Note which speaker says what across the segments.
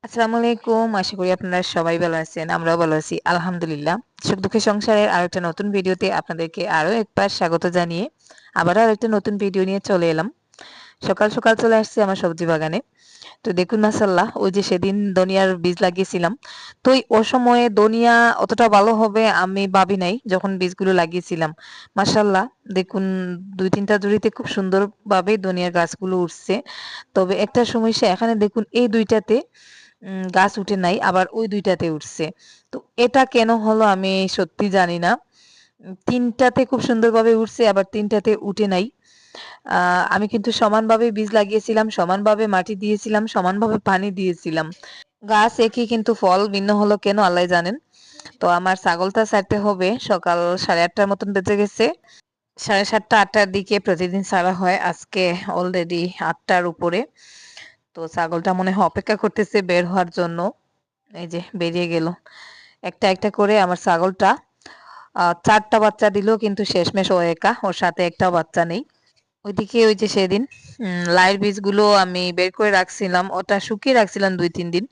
Speaker 1: আসসালামু আলাইকুম। আশা করি আপনারা সবাই ভালো আছেন। আমরাও ভালো আছি। আলহামদুলিল্লাহ। সুখ দুঃখের সংসারের আরেকটা নতুন ভিডিওতে আপনাদেরকে আরো একবার স্বাগত জানিয়ে আবারও আরেকটা নতুন ভিডিও নিয়ে চলে এলাম। সকাল, সকাল চলে আসছি আমার সবজি বাগানে। তো দেখুন মাশাআল্লাহ ওই যে সেদিন ধনিয়ার বীজ লাগিয়েছিলাম। তো ওই অসময়ে ধনিয়া অতটা ভালো হবে আমি ভাবি নাই যখন বীজগুলো লাগিয়েছিলাম। মাশাআল্লাহ দেখুন ২-৩ টা জুড়িতে খুব সুন্দরভাবে ধনিয়ার গাছগুলো উঠছে। তবে একটা সমস্যা এখানে দেখুন এই ২ টাতে গাছ উঠে নাই, আবার ওই ২ টাতে উঠছে। তো এটা কেন হলো আমি সত্যি জানি না। ৩ টাতে খুব সুন্দরভাবে উঠছে, আবার ৩ টাতে উঠে নাই। আ আমি কিন্তু সমানভাবে বীজ লাগিয়েছিলাম, সমানভাবে মাটি দিয়েছিলাম, সমানভাবে পানি দিয়েছিলাম। গাছ একই কিন্তু ফল ভিন্ন হলো কেন আল্লাহই জানেন। তো আমার ছাগলটা ছাড়তে হবে। সকাল ৮:৩০ টার মতন বেজে গেছে। ৭:৩০ ৮টার দিকে প্রতিদিন ছাড়া হয়। আজকে অলরেডি ৮ টার উপরে। তো ছাগলটা মনে হয় অপেক্ষা করতেছে বের হওয়ার জন্য। এই যে বেরিয়ে গেল। একটা, একটা করে আমার ছাগলটা ৪ টা বাচ্চা দিল, কিন্তু শেষমেষ ও একা। ওর সাথে একটাও বাচ্চা নেই। ওইদিকে ওই যে সেদিন লাইয়ের বীজগুলো আমি বের করে রাখছিলাম। ওটা শুকিয়ে রাখছিলাম ২-৩ দিন।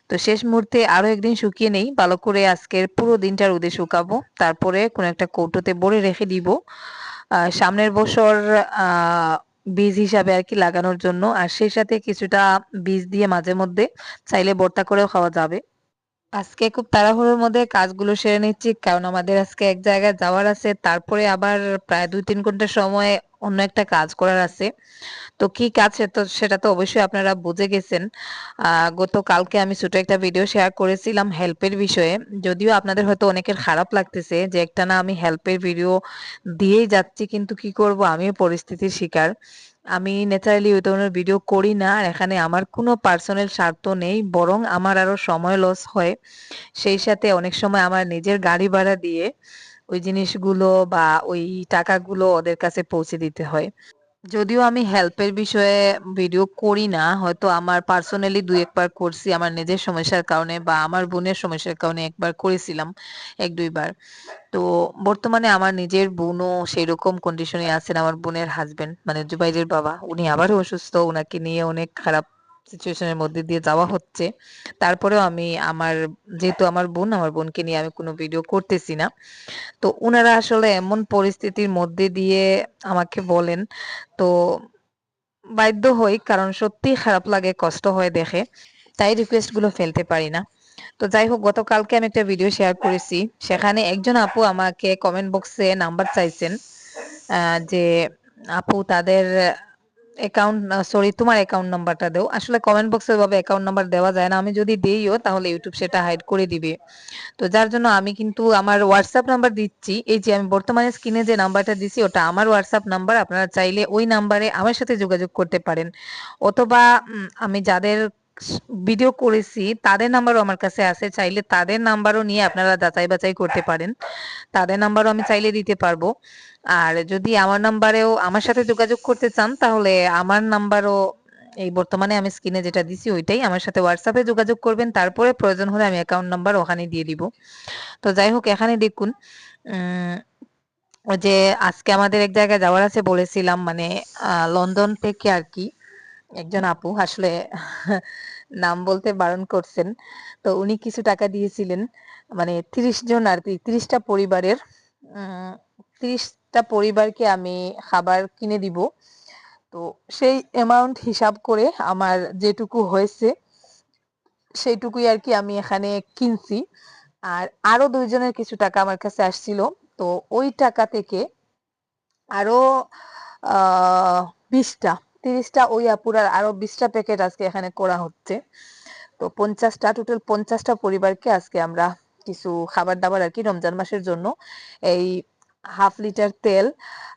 Speaker 1: তো শেষ মুহূর্তে আরো একদিন শুকিয়ে নেই। ভালো করে আজকের পুরো দিনটা রোদে শুকাবো। তারপরে কোনো একটা কৌটোতে ভরে রেখে দিব। সামনের বছর আ বীজ হিসাবে আরকি লাগানোর জন্য। আর সেই সাথে কিছুটা বীজ দিয়ে মাঝে মধ্যে চাইলে ভর্তা করেও খাওয়া যাবে। আজকে খুব তাড়াহুড়োর মধ্যে কাজগুলো সেরে নিচ্ছি। কারণ আমাদের আজকে এক জায়গায় যাওয়ার আছে। তারপরে আবার প্রায় ২-৩ ঘন্টা সময় অন্য একটা কাজ করার আছে। তো কি কাজ সেটা তো অবশ্যই আপনারা বুঝে গেছেন। আ গতকালকে আমি ছোট একটা ভিডিও শেয়ার করেছিলাম হেল্পের বিষয়ে। যদিও আপনাদের হয়তো অনেকের খারাপ লাগতেছে যে একটানা আমি হেল্পের ভিডিও দিয়েই যাচ্ছি, কিন্তু কি করব আমিও পরিস্থিতির শিকার। আমি ন্যাচারালি ওই ধরনের ভিডিও করি না। আর এখানে আমার কোনো পার্সোনাল স্বার্থ নেই। বরং আমার আরো সময় লস হয়। সেই সাথে অনেক সময় আমার নিজের গাড়ি ভাড়া দিয়ে ওই জিনিসগুলো বা ওই টাকাগুলো ওদের কাছে পৌঁছে দিতে হয়। যদিও আমি হেল্পের বিষয়ে ভিডিও করি না, হয়তো আমার পার্সোনালি ২-১ বার করছি আমার নিজের সমস্যার কারণে, বা আমার বোনের সমস্যার কারণে একবার করেছিলাম ১-২ বার। তো বর্তমানে আমার নিজের বোনও সেরকম কন্ডিশনে আছেন। আমার বোনের হাসব্যান্ড মানে জুবাইরের বাবা, উনি আবারও অসুস্থ। উনাকে নিয়ে অনেক খারাপ সিচুয়েশন এর মধ্যে দিয়ে যাওয়া হচ্ছে। তারপরেও আমি যেহেতু আমার বোন, আমার বোনকে নিয়ে আমি কোনো ভিডিও করতেছি না। তো উনারা আসলে এমন পরিস্থিতির মধ্যে দিয়ে আমাকে বলেন, তো বাধ্য হই, কারণ সত্যিই খারাপ লাগে, কষ্ট হয় দেখে। তাই রিকোয়েস্ট গুলো ফেলতে পারি না। তো যাই হোক, গতকালকে আমি একটা ভিডিও শেয়ার করেছি। সেখানে একজন আপু আমাকে কমেন্ট বক্সে নাম্বার চাইছেন। যে আপু তাদের অ্যাকাউন্ট, সরি তোমার অ্যাকাউন্ট নাম্বারটা দাও। আসলে কমেন্ট বক্সে ওভাবে অ্যাকাউন্ট নাম্বার দেওয়া যায় না। আমি যদি দেইও তাহলে YouTube সেটা হাইড করে দিবে। তো যার জন্য আমি কিন্তু আমার WhatsApp নাম্বার দিচ্ছি। এই যে আমি বর্তমানে স্ক্রিনে যে নাম্বারটা দিছি ওটা আমার WhatsApp নাম্বার। আপনারা চাইলে ওই নাম্বারে আমার সাথে যোগাযোগ করতে পারেন। অথবা আমি যাদের ভিডিও করেছি তাদের নাম্বারও আমার কাছে আছে। চাইলে তাদের নাম্বারও নিয়ে আপনারা যাচাই বাছাই করতে পারেন। তাদের নাম্বারও আমি চাইলে দিতে পারবো। আর যদি আমার নাম্বারেও আমার সাথে যোগাযোগ করতে চান তাহলে আমার নাম্বারও এই বর্তমানে আমি স্ক্রিনে যেটা দিছি ওইটাই, আমার সাথে WhatsApp এ যোগাযোগ করবেন। তারপরে প্রয়োজন হলে আমি অ্যাকাউন্ট নাম্বার ওখানে দিয়ে দিব। তো যাই হোক, এখানে দেখুন উম ওই যে আজকে আমাদের এক জায়গায় যাওয়ার আছে বলেছিলাম, মানে লন্ডন থেকে আরকি একজন আপু আসলে নাম বলতে বারণ করছেন। তো উনি কিছু টাকা দিয়েছিলেন। মানে ৩০ জন আরকি, ৩০ টা পরিবারের, উম ৩০ টা পরিবারকে আমি খাবার কিনে দিব। তো সেই অ্যামাউন্ট হিসাব করে আমার যেটুকু হয়েছে সেইটুকুই আরকি আমি এখানে কিনছি। আর আরো ২ জনের কিছু টাকা আমার কাছে আসছিল। তো ওই টাকা থেকে আরো আ ২০ টা, ৩০ টা ওই আপুর আর আরো ২০ টা প্যাকেট আজকে এখানে করা হচ্ছে। তো ৫০ টা, টোটাল ৫০ টা পরিবারকে আজকে আমরা কিছু খাবার-দাবার আরকি রমজান মাসের জন্য, এই ১/২ লিটার তেল,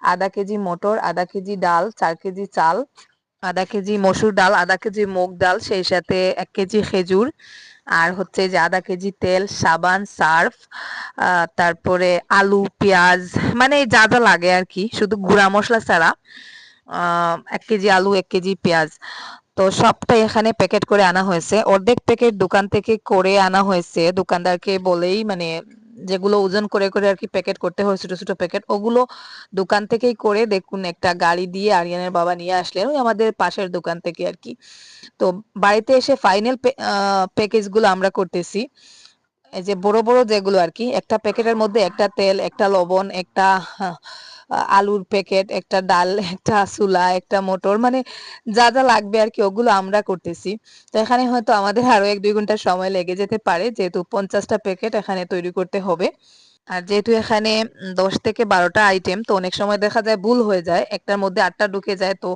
Speaker 1: ০.৫ কেজি মটর, ০.৫ কেজি ডাল, ৪ কেজি চাল, ০.৫ কেজি মসুর ডাল, ০.৫ কেজি মুগ ডাল, সেই সাথে ১ কেজি খেজুর, আর হচ্ছে যে ০.৫ কেজি তেল, সাবান, সার্ফ, তারপরে আলু, পেঁয়াজ, মানে যা, যা লাগে আরকি, শুধু গুঁড়া মসলা ছাড়া। ১ কেজি আলু, ১ কেজি পেঁয়াজ। তো সবটাই এখানে প্যাকেট করে আনা হয়েছে। অর্ধেক প্যাকেট দোকান থেকে করে আনা হয়েছে। দোকানদারকে বলেই, মানে যেগুলো ওজন করে করে আর কি প্যাকেট করতে হয়, ছোট ছোট প্যাকেট, ওগুলো দোকান থেকেই করে দেখুন একটা গাড়ি দিয়ে আরিয়ানের বাবা নিয়ে আসলেন, ওই আমাদের পাশের দোকান থেকে আর কি। তো বাড়িতে এসে ফাইনাল প্যাকেজ গুলো আমরা করতেছি। এই যে বড় বড় যেগুলো আর কি, একটা প্যাকেটের মধ্যে একটা তেল, একটা লবণ, একটা আলুর প্যাকেট, একটা ডাল, একটা ছোলা, একটা মটর, মানে যা যা লাগবে আর কি ওগুলো আমরা করতেছি। তো এখানে হয়তো আমাদের আরো 1-2 ঘন্টা সময় লেগে যেতে পারে, যেহেতু 50টা প্যাকেট এখানে তৈরি করতে হবে। আর যেহেতু এখানে 10 থেকে 12টা আইটেম, তো অনেক সময় দেখা যায় ভুল হয়ে যায়, একটার মধ্যে 8টা ঢুকে যায়, তো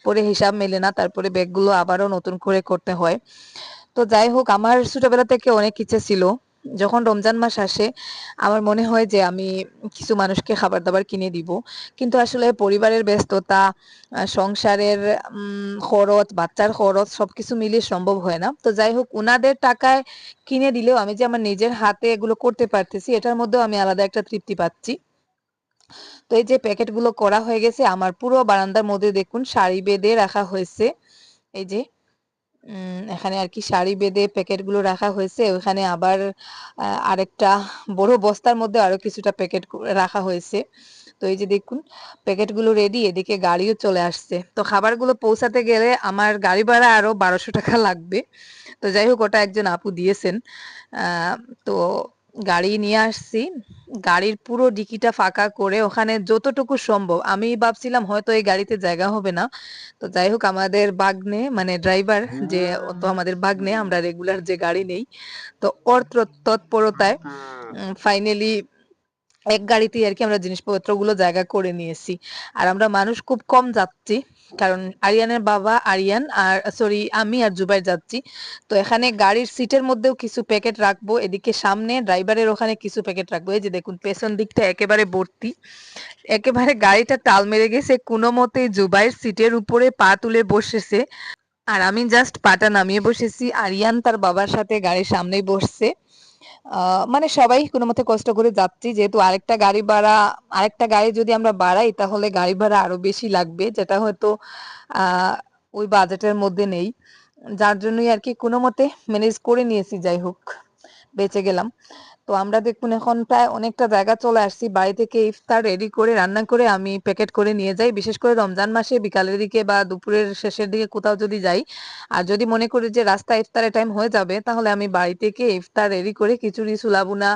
Speaker 1: পরে হিসাব মেলে না, তারপরে ব্যাগগুলো আবারও নতুন করে করতে হয়। তো যাই হোক, আমার ছোটবেলা থেকে অনেক ইচ্ছে ছিল, যখন রমজান মাস আসে আমার মনে হয় যে আমি কিছু মানুষকে খাবার দাবার কিনে দিব, কিন্তু আসলে পরিবারের ব্যস্ততা, সংসারের খরচ, বাচ্চার খরচ সবকিছু মিলিয়ে সম্ভব হয় না। তো যাই হোক, উনাদের টাকায় কিনে দিলেও আমি যে আমার নিজের হাতে এগুলো করতে পারতেছি, এটার মধ্যেও আমি আলাদা একটা তৃপ্তি পাচ্ছি। তো এই যে প্যাকেটগুলো করা হয়ে গেছে, আমার পুরো বারান্দার মধ্যে দেখুন সারি বেঁধে রাখা হয়েছে। এই যে এখানে আর কি সারি বেঁধে প্যাকেটগুলো রাখা হয়েছে, ওখানে আবার আরেকটা বড় বস্তার মধ্যে আরো কিছুটা প্যাকেট রাখা হয়েছে। তো এই যে দেখুন প্যাকেটগুলো রেডি, এদিকে গাড়িও চলে আসছে। তো খাবারগুলো পৌঁছাতে গেলে আমার গাড়ি ভাড়া আরো 1200 টাকা লাগবে। তো যাই হোক, ওটা একজন আপু দিয়েছেন। তো গাড়ি নিয়ে আসছি, গাড়ির পুরো ডিকিটা ফাঁকা করে ওখানে যতটুকু সম্ভব, আমি ভাবছিলাম হয়তো এই গাড়িতে জায়গা হবে না, তো যাই হোক আমাদের ভাগ্নে মানে ড্রাইভার, যে ও তো আমাদের ভাগ্নে, আমরা রেগুলার যে গাড়ি নেই, তো ওর তৎপরতায় ফাইনালি এক গাড়িতেই আর কি আমরা জিনিসপত্রগুলো জায়গা করে নিয়েছি। আর আমরা মানুষ খুব কম যাচ্ছি, কারণ আরিয়ানের বাবা, আরিয়ান আর সরি আমি আর জুবাইর যাচ্ছি। তো এখানে গাড়ির সিটের মধ্যেও কিছু প্যাকেট রাখবো, এদিকে সামনে ড্রাইভারের ওখানে কিছু প্যাকেট রাখবো। এই যে দেখুন পেছন দিকটা একেবারে ভর্তি, একেবারে গাড়িটা টাল মেরে গেছে, কোনো মতে জুবাইর সিটের উপরে পা তুলে বসেছে, আর আমি জাস্ট পাটা নামিয়ে বসেছি, আরিয়ান তার বাবার সাথে গাড়ির সামনেই বসছে। মানে সবাই কোনো মতে কষ্ট করে যাচ্ছি, যেহেতু আরেকটা গাড়ি যদি আমরা বাড়াই তাহলে গাড়ি ভাড়া আরো বেশি লাগবে, যেটা হয়তো ওই বাজেটের মধ্যে নেই, যার জন্যই আর কি কোনো মতে ম্যানেজ করে নিয়েছি, যাই হোক বেঁচে গেলাম। তো আমরা দেখুন এখন প্রায় অনেকটা জায়গা চলে আসছি, বাড়ি থেকে ইফতার রেডি করে রান্না করে আমি প্যাকেট করে নিয়ে যাই, বিশেষ করে রমজান মাসে বিকালের দিকে বা দুপুরের শেষের দিকে কোথাও যদি যাই, আর যদি মনে করি যে রাস্তা ইফতারের টাইম হয়ে যাবে, তাহলে আমি বাড়ি থেকে ইফতার রেডি করে খিচুড়ি, সুলাবুনা,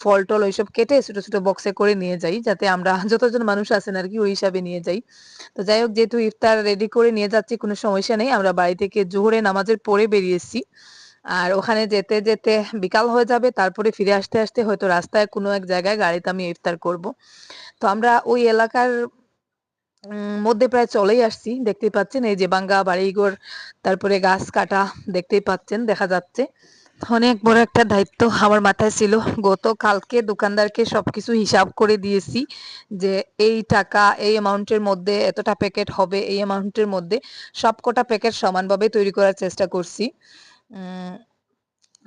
Speaker 1: ফল টল ওইসব কেটে ছোট ছোট বক্সে করে নিয়ে যাই, যাতে আমরা যতজন মানুষ আছেন আর কি ওই হিসাবে নিয়ে যাই। তো যাই হোক, যেহেতু ইফতার রেডি করে নিয়ে যাচ্ছি কোনো সমস্যা নেই, আমরা বাড়ি থেকে জোহরে নামাজের পরে বেরিয়েছি, আর ওখানে যেতে যেতে বিকাল হয়ে যাবে, তারপরে ফিরে আসতে আসতে হয়তো রাস্তায় কোনো এক জায়গায় গাড়িতে আমি ইফতার করব। তো আমরা ওই এলাকার মধ্যে প্রায় চলেই আসছি, দেখতেই পাচ্ছেন এই যে বাঙ্গা বাড়িঘর, তারপরে গাছ কাটা দেখতেই পাচ্ছেন, দেখা যাচ্ছে। অনেক বড় একটা দায়িত্ব আমার মাথায় ছিল, গতকালকে দোকানদারকে সবকিছু হিসাব করে দিয়েছি, যে এই টাকা এই অ্যামাউন্টের মধ্যে এতটা প্যাকেট হবে, এই অ্যামাউন্টের মধ্যে সবকটা প্যাকেট সমানভাবে তৈরি করার চেষ্টা করছি। উম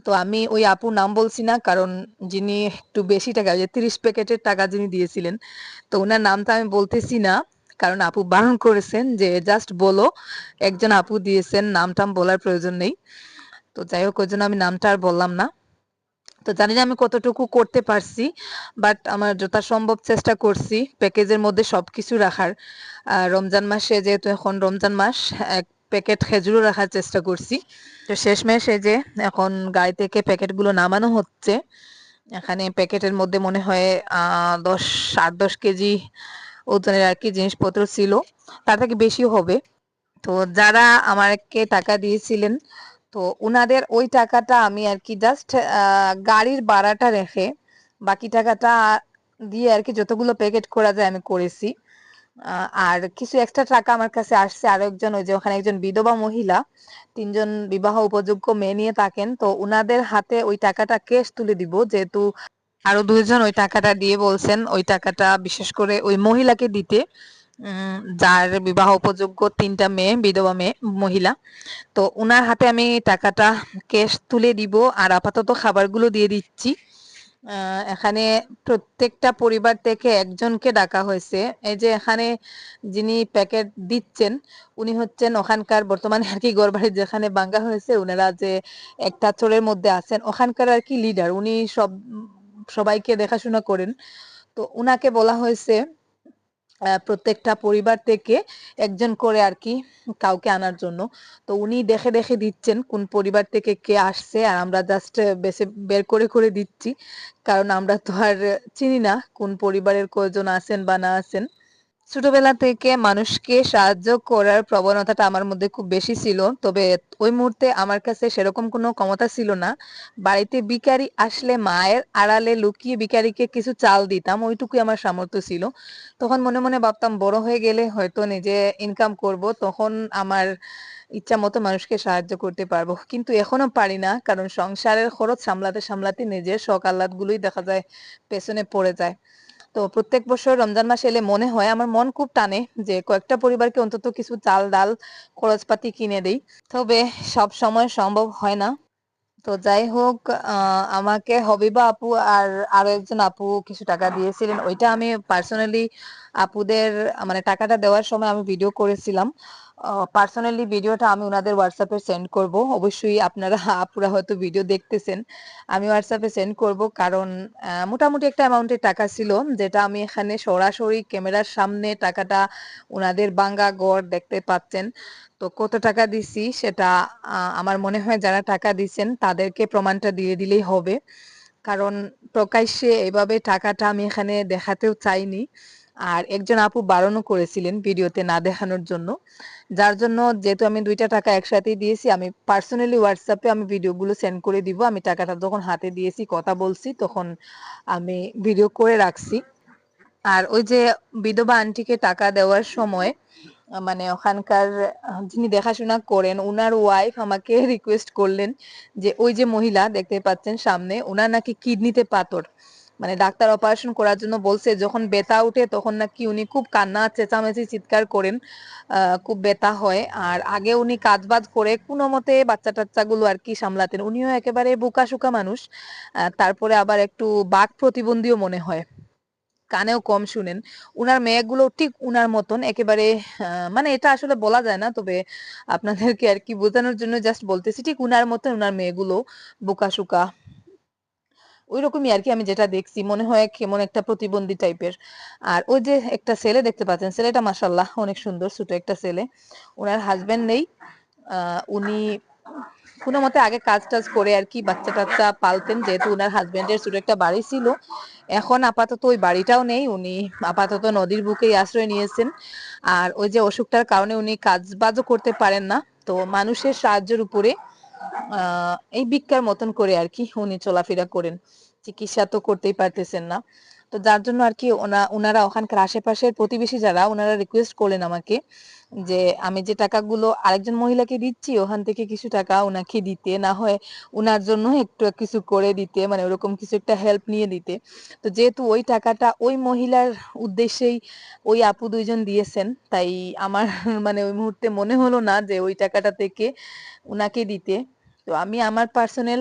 Speaker 1: তো আমি ওই আপুর নাম বলছি না, কারণ যিনি একটু বেশি টাকা, যে 30 প্যাকেটের টাকা যিনি দিয়েছিলেন, তো ওনার নামটা আমি বলতেছি না, কারণ আপু বারণ করেছেন যে জাস্ট বলো, একজন আপু দিয়েছেন, নাম টাম বলার প্রয়োজন নেই। তো যাই হোক, ওই জন্য আমি নামটা আর বললাম না। তো জানি না আমি কতটুকু করতে পারছি, বাট আমার যথাসম্ভব চেষ্টা করছি প্যাকেজের মধ্যে সবকিছু রাখার। রমজান মাসে যেহেতু এখন রমজান মাস, এক প্যাকেট খেজুরও রাখার চেষ্টা করছি। তো শেষমেশ এই যে এখন গাড়ি থেকে প্যাকেটগুলো নামানো হচ্ছে, এখানে প্যাকেটের মধ্যে মনে হয় 8-10 কেজি ওজনের আর কি জিনিসপত্র ছিল, তার থেকে বেশিও হবে। তো যারা আমাকে টাকা দিয়েছিলেন, তো উনাদের ওই টাকাটা আমি আর কি জাস্ট গাড়ির ভাড়াটা রেখে বাকি টাকাটা দিয়ে আর কি যতগুলো প্যাকেট করা যায় আমি করেছি। আর কিছু এক্সট্রা টাকা আমার কাছে আসছে, আরো একজন, ওই যে ওখানে একজন বিধবা মহিলা, 3জন বিবাহ উপযোগ্য মেয়ে নিয়ে থাকেন, তো উনাদের হাতে ওই টাকাটা ক্যাশ তুলে দিব, যেহেতু আরো 2জন ওই টাকাটা দিয়ে বলছেন ওই টাকাটা বিশেষ করে ওই মহিলাকে দিতে, যার বিবাহ উপযোগ্য 3টা মেয়ে, বিধবা মেয়ে মহিলা। তো উনার হাতে আমি টাকাটা ক্যাশ তুলে দিব, আর আপাতত খাবারগুলো দিয়ে দিচ্ছি। এখানে প্রত্যেকটা পরিবার থেকে একজনকে ডাকা হয়েছে। এই যে এখানে যিনি প্যাকেট দিচ্ছেন, উনি হচ্ছেন ওখানকার বর্তমানে আর কি ঘরবাড়ি যেখানে ভাঙ্গা হয়েছে, উনারা যে একটা চরের মধ্যে আছেন ওখানকার আর কি লিডার, উনি সব সবাইকে দেখাশোনা করেন। তো উনাকে বলা হয়েছে প্রত্যেকটা পরিবার থেকে একজন করে আর কি কাউকে আনার জন্য। তো উনি দেখে দেখে দিচ্ছেন কোন পরিবার থেকে কে আসছে, আর আমরা জাস্ট বেছে বের করে করে দিচ্ছি, কারণ আমরা তো আর চিনি না কোন পরিবারের কয়জন আছেন বা না আছেন। ছোটবেলা থেকে মানুষকে সাহায্য করার প্রবণতাটা আমার মধ্যে খুব বেশি ছিল, তবে ওই মুহূর্তে আমার কাছে সেরকম কোনো ক্ষমতা ছিল না। বাড়িতে ভিখারি আসলে মায়ের আড়ালে লুকিয়ে ভিখারিকে কিছু চাল দিতাম, ওইটুকুই আমার সামর্থ্য ছিল। তখন মনে মনে ভাবতাম বড় হয়ে গেলে হয়তো নিজে ইনকাম করব, তখন আমার ইচ্ছা মতো মানুষকে সাহায্য করতে পারবো, কিন্তু এখনো পারি না, কারণ সংসারের খরচ সামলাতে সামলাতে নিজের শখ আহ্লাদ গুলোই দেখা যায় পেছনে পড়ে যায়। তো প্রত্যেক বছর রমজান মাস এলে মনে হয়, আমার মন খুব টানে যে কয়েকটা পরিবারকে অন্তত কিছু চাল ডাল খরচপাতি কিনে দেই, তবে সব সময় সম্ভব হয় না। তো যাই হোক, আমাকে হবিবা আপু আর আরো একজন আপু কিছু টাকা দিয়েছিলেন, ওইটা আমি পার্সোনালি আপুদের মানে টাকাটা দেওয়ার সময় আমি ভিডিও করেছিলাম। পার্সোনালি ভিডিওটা আমি ওনাদের হোয়াটসঅ্যাপে সেন্ড করব, অবশ্যই আপনারা আপুরা হয়তো ভিডিও দেখতেছেন, আমি হোয়াটসঅ্যাপে সেন্ড করব, কারণ মোটামুটি একটা অ্যামাউন্টের টাকা ছিল, যেটা আমি এখানে সরাসরি ক্যামেরার সামনে টাকাটা ওনাদের ভাঙ্গা ঘর দেখতে পাচ্ছেন। তো কত টাকা দিছি সেটা আমার মনে হয় যারা টাকা দিছেন তাদেরকে প্রমাণটা দিয়ে দিলেই হবে, কারণ প্রকাশ্যে এভাবে টাকাটা আমি এখানে দেখাতেও চাইনি। আর একজন আপু বারণও করেছিলেন ভিডিওতে না দেখানোর জন্য, যার জন্য যেহেতু আমি দুইটা টাকা একসাথেই দিয়েছি, আমি পার্সোনালি হোয়াটসঅ্যাপে আমি ভিডিওগুলো সেন্ড করে দিব। আমি টাকাটা যখন হাতে দিয়েছি কথা বলছি তখন আমি ভিডিও করে রাখছি। আর ওই যে বিধবা আন্টিকে টাকা দেওয়ার সময় মানে ওখানকার যিনি দেখাশোনা করেন উনার ওয়াইফ আমাকে রিকোয়েস্ট করলেন যে ওই যে মহিলা দেখতে পাচ্ছেন সামনে, উনার নাকি কিডনিতে পাথর, মানে ডাক্তার অপারেশন করার জন্য বলছে, যখন ব্যথা উঠে তখন নাকি উনি খুব কান্না চেঁচামেচি চিৎকার করেন, খুব ব্যথা হয়। আর আগে উনি কাজ বাজ করে কোনো মতে বাচ্চা টাচ্চা গুলো আর কি সামলাতেন, উনিও একেবারে বোকা শোকা মানুষ, তারপরে আবার একটু বাক প্রতিবন্ধীও মনে হয়, কানেও কম শুনেন। উনার মেয়েগুলো ঠিক উনার মতন একেবারে, মানে এটা আসলে বলা যায় না, তবে আপনাদেরকে আর কি বোঝানোর জন্য জাস্ট বলতেছি, ঠিক উনার মতন উনার মেয়েগুলো বোকাশোকা ওইরকমই আর কি। আমি যেটা দেখছি মনে হয় কেমন একটা প্রতিবন্ধী টাইপের। আর ওই যে একটা ছেলে দেখতে পাচ্ছেন, ছেলেটা মাশাল্লাহ অনেক সুন্দর, ছোট একটা ছেলে, ওনার হাজবেন্ড নেই। উনি কোনো মতে আগে কাজ টাজ করে আর কি বাচ্চা টাচ্চা পালতেন, যেহেতু উনার হাজবেন্ডের ছোট একটা বাড়ি ছিল, এখন আপাতত ওই বাড়িটাও নেই, উনি আপাতত নদীর বুকেই আশ্রয় নিয়েছেন। আর ওই যে অসুখটার কারণে উনি কাজ বাজও করতে পারেন না, তো মানুষের সাহায্যের উপরে এই ভিক্ষার মতন করে আর কি উনি চলাফেরা করেন, চিকিৎসা তো করতেই পারতেছেন না। তো যার জন্য আর কি ওনারা ওখানকার আশেপাশের প্রতিবেশী যারা ওনারা রিকোয়েস্ট করলেন আমাকে যে আমি যে টাকাগুলো আরেকজন মহিলাকে দিচ্ছি ওখান থেকে কিছু টাকা ওনাকে দিতে, না হয় ওনার জন্য একটু কিছু করে দিতে, মানে ওরকম কিছু একটা হেল্প নিয়ে দিতে। তো যেহেতু ওই টাকাটা ওই মহিলার উদ্দেশ্যেই ওই আপু দুইজন দিয়েছেন, তাই আমার মানে ওই মুহূর্তে মনে হলো না যে ওই টাকাটা থেকে উনাকে দিতে। তো আমি আমার পার্সোনাল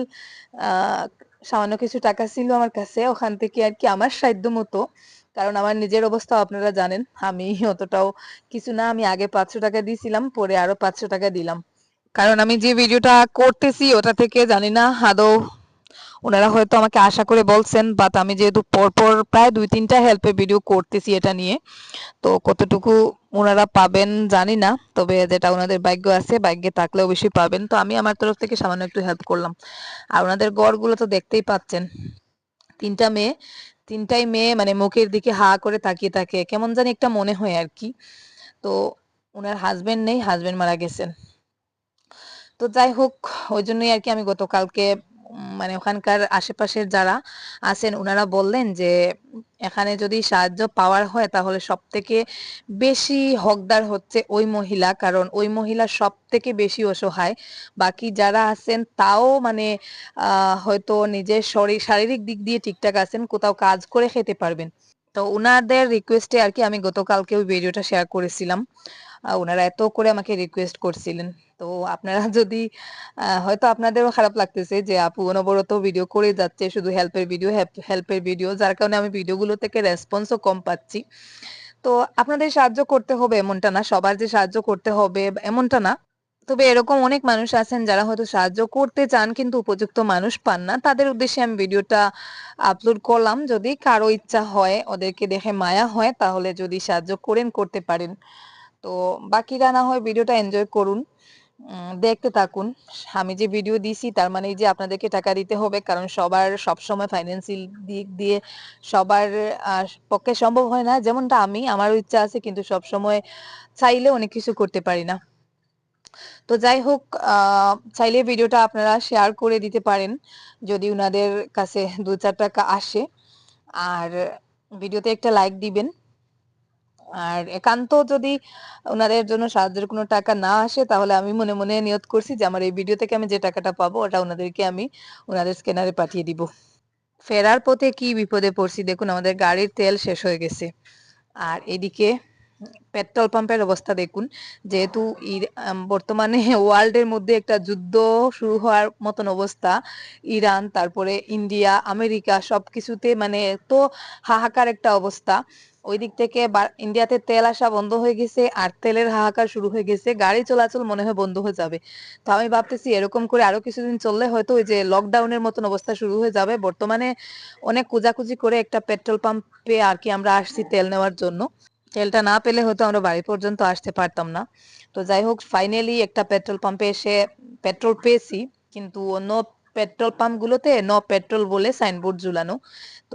Speaker 1: আহ সামান্য কিছু টাকা ছিল আমার কাছে, ওখান থেকে আর কি আমার সাধ্য মতো, কারণ আমার নিজের অবস্থা আপনারা জানেন, আমি অতটাও কিছু না, আমি আগে 500 টাকা দিয়েছিলাম, পরে আরো 500 টাকা দিলাম, কারণ আমি যে ভিডিওটা করতেছি ওটা থেকে জানি না আদৌ ওনারা হয়তো আমাকে আশা করে বলছেন, বাট আমি যেহেতু পরপর প্রায় 2-3টা হেল্পের ভিডিও করতেছি এটা নিয়ে, তো কতটুকু ওনারা পাবেন জানি না, তবে যেটা ওনাদের ভাগ্য আছে, ভাগ্যে থাকলে অবশ্যই পাবেন। তো আমি আমার তরফ থেকে সামান্য একটু হেল্প করলাম। আর ওনাদের গড়গুলো তো দেখতেই পাচ্ছেন, 3টা মেয়ে, 3টাই মেয়ে মানে মুখের দিকে হা করে তাকিয়ে থাকে, কেমন জানি একটা মনে হয় আর কি। তো ওনার হাজবেন্ড নেই, হাজবেন্ড মারা গেছেন। তো যাই হোক, ওই জন্যই আর কি আমি গতকালকে মানে ওখানকার আশেপাশের যারা আছেন ওনারা বললেন যে এখানে যদি সাহায্য পাওয়ার হয় তাহলে সব থেকে বেশি হকদার হচ্ছে ওই মহিলা, কারণ ওই মহিলা সব থেকে বেশি অসহায়। বাকি যারা আছেন তাও মানে হয়তো নিজের শরীর শারীরিক দিক দিয়ে ঠিকঠাক আছেন, কোথাও কাজ করে খেতে পারবেন। তো উনাদের রিকোয়েস্টে আর কি আমি গতকালকে ওই ভিডিওটা শেয়ার করেছিলাম, ওনারা এত করে আমাকে রিকোয়েস্ট করছিলেন। তো আপনারা যদি হয়তো আপনাদেরও খারাপ লাগতেছে যে আপু অনবরত ভিডিও করে যাচ্ছে, শুধু হেল্পের ভিডিও হেল্পের ভিডিও, যার কারণে আমি ভিডিওগুলো থেকে রেসপন্সও কম পাচ্ছি। তো আপনাদের সাহায্য করতে হবে এমনটা না, সবার যে সাহায্য করতে হবে এমনটা না, তবে এরকম অনেক মানুষ আছেন যারা হয়তো সাহায্য করতে চান কিন্তু উপযুক্ত মানুষ পান না। তাদের উদ্দেশ্যে আমি ভিডিওটা আপলোড করলাম। যদি কারো ইচ্ছা হয়, ওদেরকে দেখে মায়া হয়, তাহলে যদি সাহায্য করতে পারেন। তো বাকিরা না হয় ভিডিওটা এনজয় করুন, দেখতে থাকুন। আমি যে ভিডিও দিছি তার মানে এই যে আপনাদেরকে টাকা দিতে হবে, কারণ সবার সবসময় ফাইন্যান্সিয়াল দিক দিয়ে সবার পক্ষে সম্ভব হয় না। যেমনটা আমারও ইচ্ছা আছে, কিন্তু সবসময় চাইলে অনেক কিছু করতে পারি না। তো যাই হোক, চাইলে ভিডিওটা আপনারা শেয়ার করে দিতে পারেন যদি উনাদের কাছে 2-4 টাকা আসে, আর ভিডিওতে একটা লাইক দিবেন। আর একান্ত যদি উনাদের জন্য সাহায্যের কোনো টাকা না আসে, তাহলে আমি মনে মনে নিয়ত করছি যে আমার এই ভিডিও থেকে আমি যে টাকাটা পাবো ওটা উনাদেরকে আমি উনাদের স্ক্যানারে পাঠিয়ে দিব। ফেরার পথে কি বিপদে পড়ছি দেখুন, আমাদের গাড়ির তেল শেষ হয়ে গেছে। আর এদিকে পেট্রোল পাম্পের অবস্থা দেখুন। যেহেতু বর্তমানে ওয়ার্ল্ডের মধ্যে একটা যুদ্ধ শুরু হওয়ার মতন অবস্থা, ইরান, তারপরে ইন্ডিয়া, আমেরিকা সবকিছুতে মানে এত হাহাকার একটা অবস্থা। ওই দিক থেকে ইন্ডিয়াতে তেল আসা বন্ধ হয়ে গেছে, আর তেলের হাহাকার শুরু হয়ে গেছে। গাড়ি চলাচল মনে হয় বন্ধ হয়ে যাবে। তো আমি ভাবতেছি এরকম করে আরো কিছুদিন চললে হয়তো ওই যে লকডাউনের মতন অবস্থা শুরু হয়ে যাবে। বর্তমানে অনেক খোঁজাখুঁজি করে একটা পেট্রোল পাম্পে আর কি আমরা আসছি তেল নেওয়ার জন্য। তেলটা না পেলে হয়তো আমরা বাড়ি পর্যন্ত আসতে পারতাম না। তো যাই হোক, ফাইনালি একটা পেট্রোল পাম্পে এসে পেট্রোল পেয়েছি, কিন্তু অন্য পেট্রোল পাম্প গুলোতে নো পেট্রোল বলে সাইনবোর্ড ঝুলানো। তো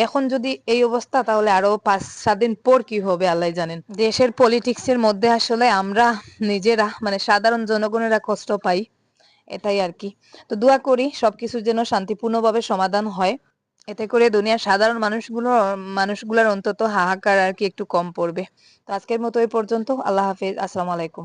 Speaker 1: এখন যদি এই অবস্থা, তাহলে আরো 5-7 দিন পর কি হবে আল্লাহ জানেন। দেশের পলিটিক্স এর মধ্যে আসলে আমরা নিজেরা মানে সাধারণ জনগণেরা কষ্ট পাই, এটাই আর কি। তো দোয়া করি সবকিছু যেন শান্তিপূর্ণভাবে সমাধান হয়, এতে করে দুনিয়ার সাধারণ মানুষগুলোর অন্তত হাহাকার আর কি একটু কম পড়বে। তো আজকের মতো এই পর্যন্ত। আল্লাহ হাফেজ, আসসালামু আলাইকুম।